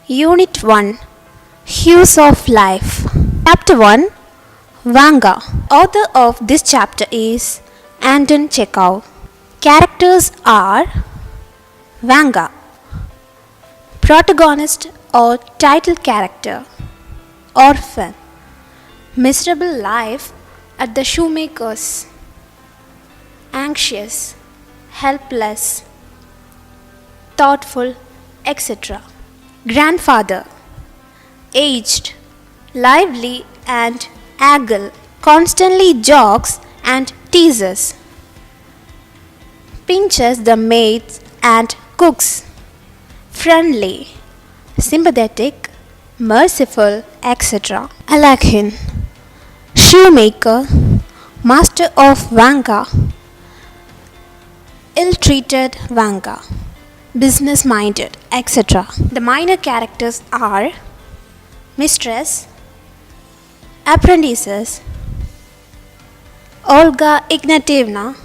Unit 1 Hues of Life. Chapter 1 Vanga. Author of this chapter is Anton Chekhov. Characters are Vanga, protagonist or title character, orphan, miserable life at the shoemaker's, anxious, helpless, thoughtful, etc. Grandfather, aged, lively and agile, constantly jokes and teases, pinches the maids and cooks, friendly, sympathetic, merciful, etc. Alakhin, shoemaker, master of Vanga, ill-treated Vanga, business-minded, etc. The minor characters are mistress, apprentices, Olga Ignatievna,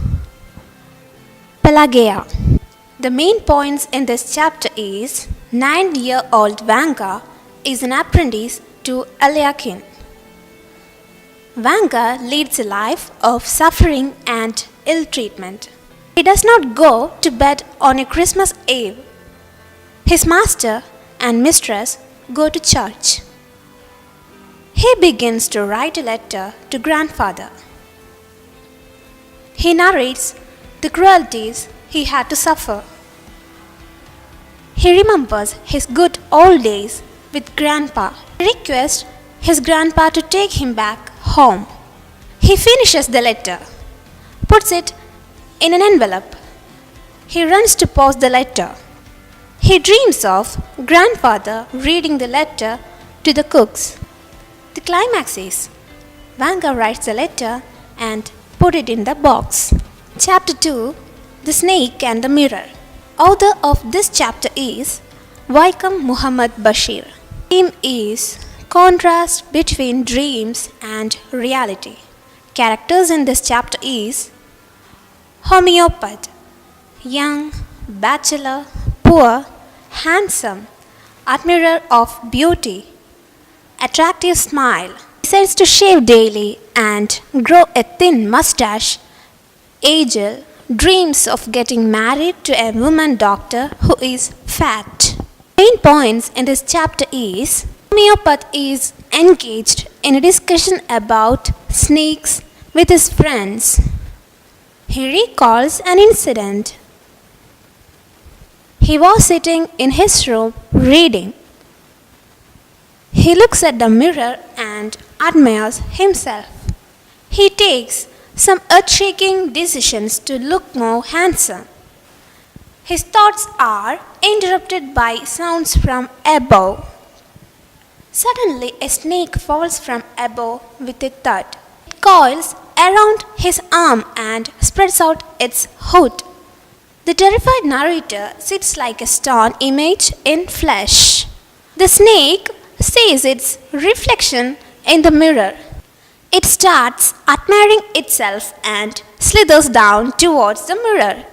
Pelageya. The main points in this chapter is 9-year-old Vanga is an apprentice to Alakhin. Vanga leads a life of suffering and ill-treatment. He does not go to bed on a Christmas Eve. His master and mistress go to church. He begins to write a letter to grandfather. He narrates the cruelties he had to suffer. He remembers his good old days with grandpa. He requests his grandpa to take him back home. He finishes the letter, puts it in an envelope. He runs to post the letter. He dreams of grandfather reading the letter to the cooks. The climax is Vanga writes the letter and put it in the box. Chapter 2 The Snake and the Mirror. Author of this chapter is Vaikom Muhammad Bashir. Theme is contrast between dreams and reality. Characters in this chapter is homeopath, young, bachelor, poor, handsome, admirer of beauty, attractive smile, decides to shave daily and grow a thin mustache, agile, dreams of getting married to a woman doctor who is fat. Main points in this chapter is homeopath is engaged in a discussion about snakes with his friends. He recalls an incident. He was sitting in his room reading. He looks at the mirror and admires himself. He takes some earth-shaking decisions to look more handsome. His thoughts are interrupted by sounds from above. Suddenly, a snake falls from above with a thud. It coils around his arm and spreads out its hood. The terrified narrator sits like a stone image in flesh. The snake sees its reflection in the mirror. It starts admiring itself and slithers down towards the mirror.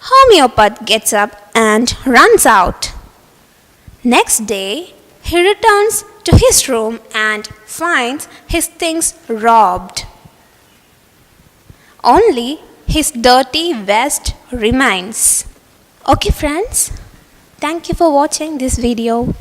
Homeopath gets up and runs out. Next day, he returns to his room and finds his things robbed. Only his dirty vest remains. Okay friends, thank you for watching this video.